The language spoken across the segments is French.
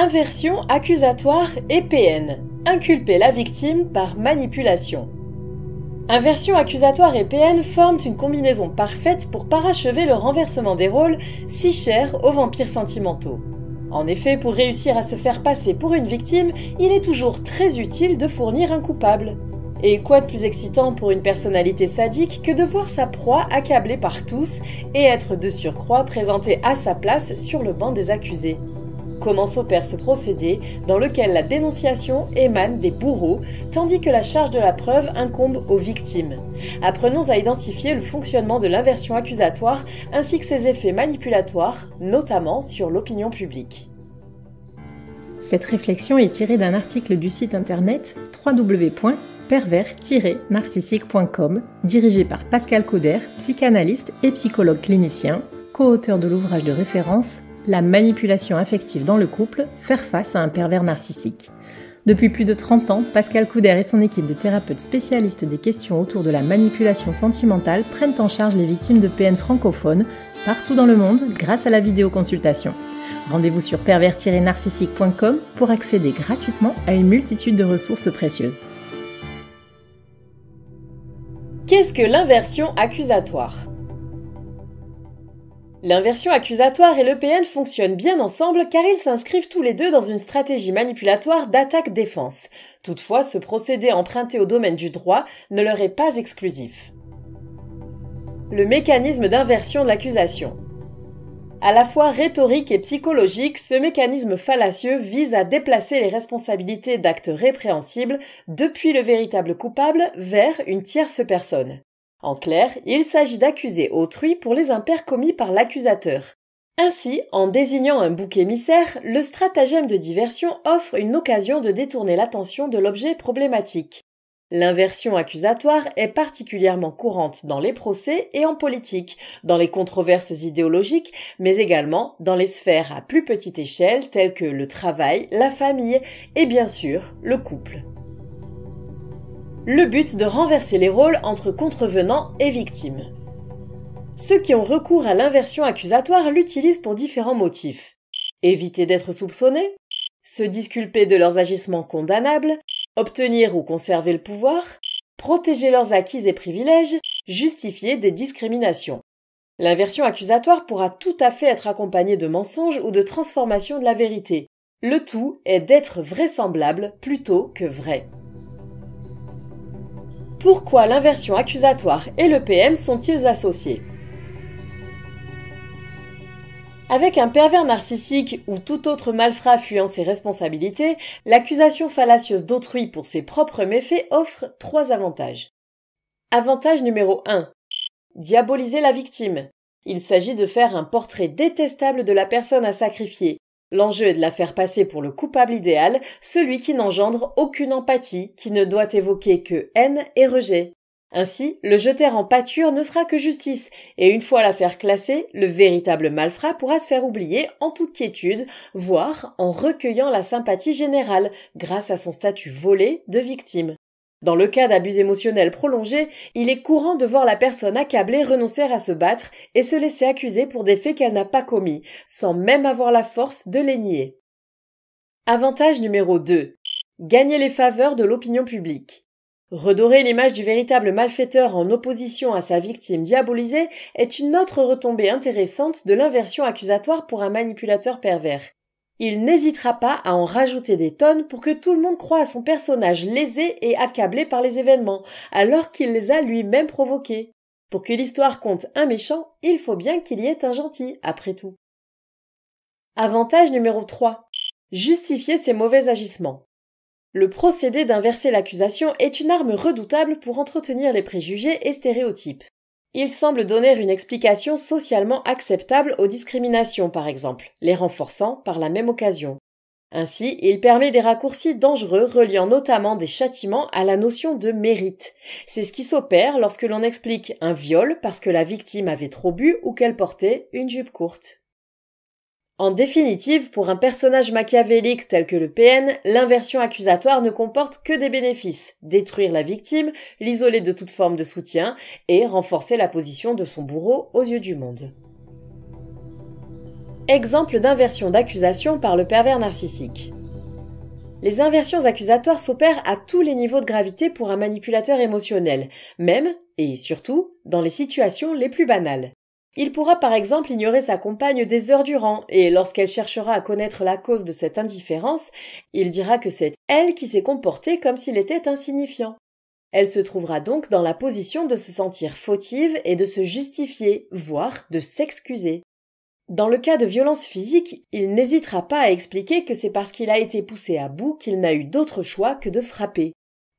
Inversion accusatoire et PN. Inculper la victime par manipulation. Inversion accusatoire et PN forment une combinaison parfaite pour parachever le renversement des rôles si cher aux vampires sentimentaux. En effet, pour réussir à se faire passer pour une victime, il est toujours très utile de fournir un coupable. Et quoi de plus excitant pour une personnalité sadique que de voir sa proie accablée par tous et être de surcroît présentée à sa place sur le banc des accusés. Comment s'opère ce procédé dans lequel la dénonciation émane des bourreaux tandis que la charge de la preuve incombe aux victimes. Apprenons à identifier le fonctionnement de l'inversion accusatoire ainsi que ses effets manipulatoires, notamment sur l'opinion publique. Cette réflexion est tirée d'un article du site internet www.pervers-narcissique.com dirigé par Pascal Cauder, psychanalyste et psychologue clinicien, co-auteur de l'ouvrage de référence La manipulation affective dans le couple, faire face à un pervers narcissique. Depuis plus de 30 ans, Pascal Cauder et son équipe de thérapeutes spécialistes des questions autour de la manipulation sentimentale prennent en charge les victimes de PN francophones partout dans le monde grâce à la vidéoconsultation. Rendez-vous sur pervers-narcissique.com pour accéder gratuitement à une multitude de ressources précieuses. Qu'est-ce que l'inversion accusatoire ? L'inversion accusatoire et le PN fonctionnent bien ensemble car ils s'inscrivent tous les deux dans une stratégie manipulatoire d'attaque-défense. Toutefois, ce procédé emprunté au domaine du droit ne leur est pas exclusif. Le mécanisme d'inversion de l'accusation. À la fois rhétorique et psychologique, ce mécanisme fallacieux vise à déplacer les responsabilités d'actes répréhensibles depuis le véritable coupable vers une tierce personne. En clair, il s'agit d'accuser autrui pour les impairs commis par l'accusateur. Ainsi, en désignant un bouc émissaire, le stratagème de diversion offre une occasion de détourner l'attention de l'objet problématique. L'inversion accusatoire est particulièrement courante dans les procès et en politique, dans les controverses idéologiques, mais également dans les sphères à plus petite échelle telles que le travail, la famille et bien sûr le couple. Le but de renverser les rôles entre contrevenants et victimes. Ceux qui ont recours à l'inversion accusatoire l'utilisent pour différents motifs. Éviter d'être soupçonnés, se disculper de leurs agissements condamnables, obtenir ou conserver le pouvoir, protéger leurs acquis et privilèges, justifier des discriminations. L'inversion accusatoire pourra tout à fait être accompagnée de mensonges ou de transformation de la vérité. Le tout est d'être vraisemblable plutôt que vrai. Pourquoi l'inversion accusatoire et le PM sont-ils associés ? Avec un pervers narcissique ou tout autre malfrat fuyant ses responsabilités, l'accusation fallacieuse d'autrui pour ses propres méfaits offre 3 avantages. Avantage numéro 1. Diaboliser la victime. Il s'agit de faire un portrait détestable de la personne à sacrifier. L'enjeu est de la faire passer pour le coupable idéal, celui qui n'engendre aucune empathie, qui ne doit évoquer que haine et rejet. Ainsi, le jeter en pâture ne sera que justice, et une fois l'affaire classée, le véritable malfrat pourra se faire oublier en toute quiétude, voire en recueillant la sympathie générale, grâce à son statut volé de victime. Dans le cas d'abus émotionnels prolongés, il est courant de voir la personne accablée renoncer à se battre et se laisser accuser pour des faits qu'elle n'a pas commis, sans même avoir la force de les nier. Avantage numéro 2. Gagner les faveurs de l'opinion publique. Redorer l'image du véritable malfaiteur en opposition à sa victime diabolisée est une autre retombée intéressante de l'inversion accusatoire pour un manipulateur pervers. Il n'hésitera pas à en rajouter des tonnes pour que tout le monde croie à son personnage lésé et accablé par les événements, alors qu'il les a lui-même provoqués. Pour que l'histoire compte un méchant, il faut bien qu'il y ait un gentil, après tout. Avantage numéro 3. Justifier ses mauvais agissements. Le procédé d'inverser l'accusation est une arme redoutable pour entretenir les préjugés et stéréotypes. Il semble donner une explication socialement acceptable aux discriminations, par exemple, les renforçant par la même occasion. Ainsi, il permet des raccourcis dangereux reliant notamment des châtiments à la notion de mérite. C'est ce qui s'opère lorsque l'on explique un viol parce que la victime avait trop bu ou qu'elle portait une jupe courte. En définitive, pour un personnage machiavélique tel que le PN, l'inversion accusatoire ne comporte que des bénéfices. Détruire la victime, l'isoler de toute forme de soutien et renforcer la position de son bourreau aux yeux du monde. Exemple d'inversion d'accusation par le pervers narcissique. Les inversions accusatoires s'opèrent à tous les niveaux de gravité pour un manipulateur émotionnel, même, et surtout, dans les situations les plus banales. Il pourra par exemple ignorer sa compagne des heures durant, et lorsqu'elle cherchera à connaître la cause de cette indifférence, il dira que c'est elle qui s'est comportée comme s'il était insignifiant. Elle se trouvera donc dans la position de se sentir fautive et de se justifier, voire de s'excuser. Dans le cas de violence physique, il n'hésitera pas à expliquer que c'est parce qu'il a été poussé à bout qu'il n'a eu d'autre choix que de frapper.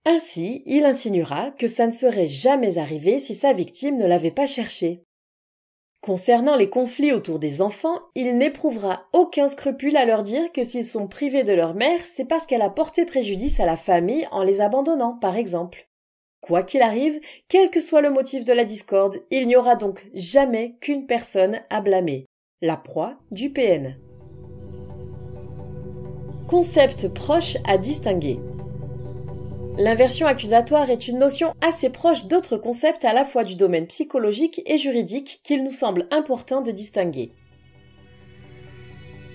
Ainsi, il insinuera que ça ne serait jamais arrivé si sa victime ne l'avait pas cherché. Concernant les conflits autour des enfants, il n'éprouvera aucun scrupule à leur dire que s'ils sont privés de leur mère, c'est parce qu'elle a porté préjudice à la famille en les abandonnant, par exemple. Quoi qu'il arrive, quel que soit le motif de la discorde, il n'y aura donc jamais qu'une personne à blâmer. La proie du PN. Concept proche à distinguer. L'inversion accusatoire est une notion assez proche d'autres concepts à la fois du domaine psychologique et juridique qu'il nous semble important de distinguer.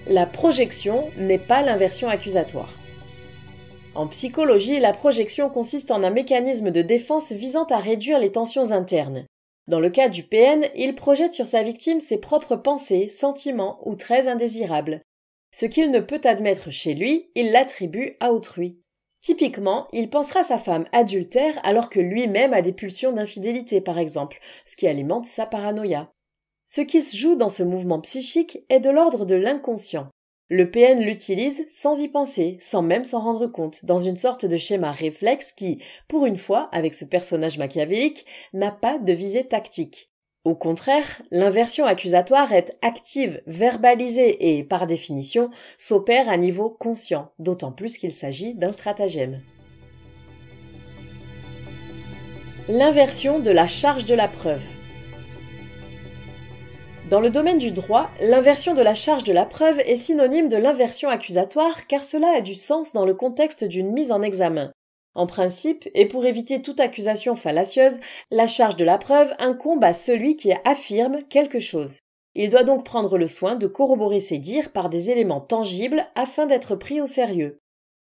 La projection n'est pas l'inversion accusatoire. En psychologie, la projection consiste en un mécanisme de défense visant à réduire les tensions internes. Dans le cas du PN, il projette sur sa victime ses propres pensées, sentiments ou traits indésirables. Ce qu'il ne peut admettre chez lui, il l'attribue à autrui. Typiquement, il pensera sa femme adultère alors que lui-même a des pulsions d'infidélité, par exemple, ce qui alimente sa paranoïa. Ce qui se joue dans ce mouvement psychique est de l'ordre de l'inconscient. Le PN l'utilise sans y penser, sans même s'en rendre compte, dans une sorte de schéma réflexe qui, pour une fois, avec ce personnage machiavélique, n'a pas de visée tactique. Au contraire, l'inversion accusatoire est active, verbalisée et, par définition, s'opère à niveau conscient, d'autant plus qu'il s'agit d'un stratagème. L'inversion de la charge de la preuve. Dans le domaine du droit, l'inversion de la charge de la preuve est synonyme de l'inversion accusatoire car cela a du sens dans le contexte d'une mise en examen. En principe, et pour éviter toute accusation fallacieuse, la charge de la preuve incombe à celui qui affirme quelque chose. Il doit donc prendre le soin de corroborer ses dires par des éléments tangibles afin d'être pris au sérieux.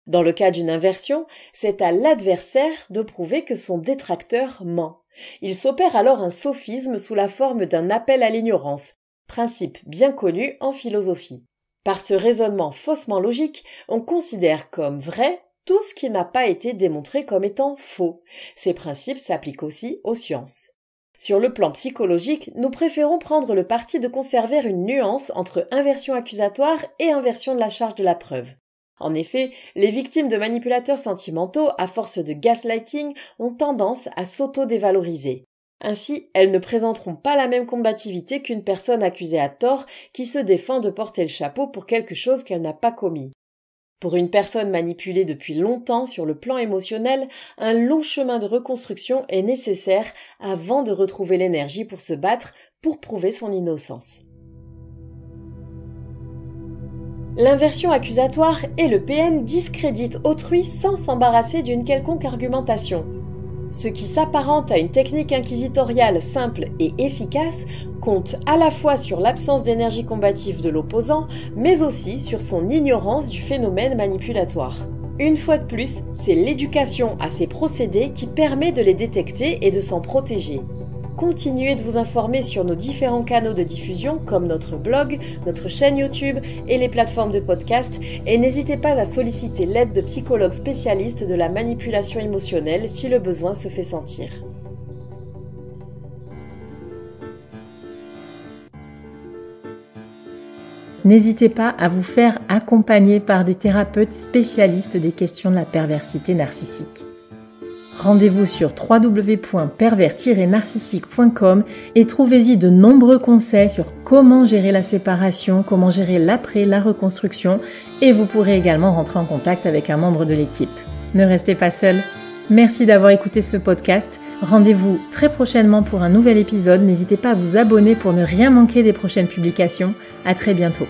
Dans le cas d'une inversion, c'est à l'adversaire de prouver que son détracteur ment. Il s'opère alors un sophisme sous la forme d'un appel à l'ignorance, principe bien connu en philosophie. Par ce raisonnement faussement logique, on considère comme vrai tout ce qui n'a pas été démontré comme étant faux. Ces principes s'appliquent aussi aux sciences. Sur le plan psychologique, nous préférons prendre le parti de conserver une nuance entre inversion accusatoire et inversion de la charge de la preuve. En effet, les victimes de manipulateurs sentimentaux, à force de gaslighting, ont tendance à s'auto-dévaloriser. Ainsi, elles ne présenteront pas la même combativité qu'une personne accusée à tort qui se défend de porter le chapeau pour quelque chose qu'elle n'a pas commis. Pour une personne manipulée depuis longtemps sur le plan émotionnel, un long chemin de reconstruction est nécessaire avant de retrouver l'énergie pour se battre pour prouver son innocence. L'inversion accusatoire et le PN discréditent autrui sans s'embarrasser d'une quelconque argumentation. Ce qui s'apparente à une technique inquisitoriale simple et efficace compte à la fois sur l'absence d'énergie combative de l'opposant, mais aussi sur son ignorance du phénomène manipulatoire. Une fois de plus, c'est l'éducation à ces procédés qui permet de les détecter et de s'en protéger. Continuez de vous informer sur nos différents canaux de diffusion comme notre blog, notre chaîne YouTube et les plateformes de podcast et n'hésitez pas à solliciter l'aide de psychologues spécialistes de la manipulation émotionnelle si le besoin se fait sentir. N'hésitez pas à vous faire accompagner par des thérapeutes spécialistes des questions de la perversité narcissique. Rendez-vous sur www.pervers-narcissique.com et trouvez-y de nombreux conseils sur comment gérer la séparation, comment gérer l'après, la reconstruction et vous pourrez également rentrer en contact avec un membre de l'équipe. Ne restez pas seul. Merci d'avoir écouté ce podcast. Rendez-vous très prochainement pour un nouvel épisode. N'hésitez pas à vous abonner pour ne rien manquer des prochaines publications. À très bientôt.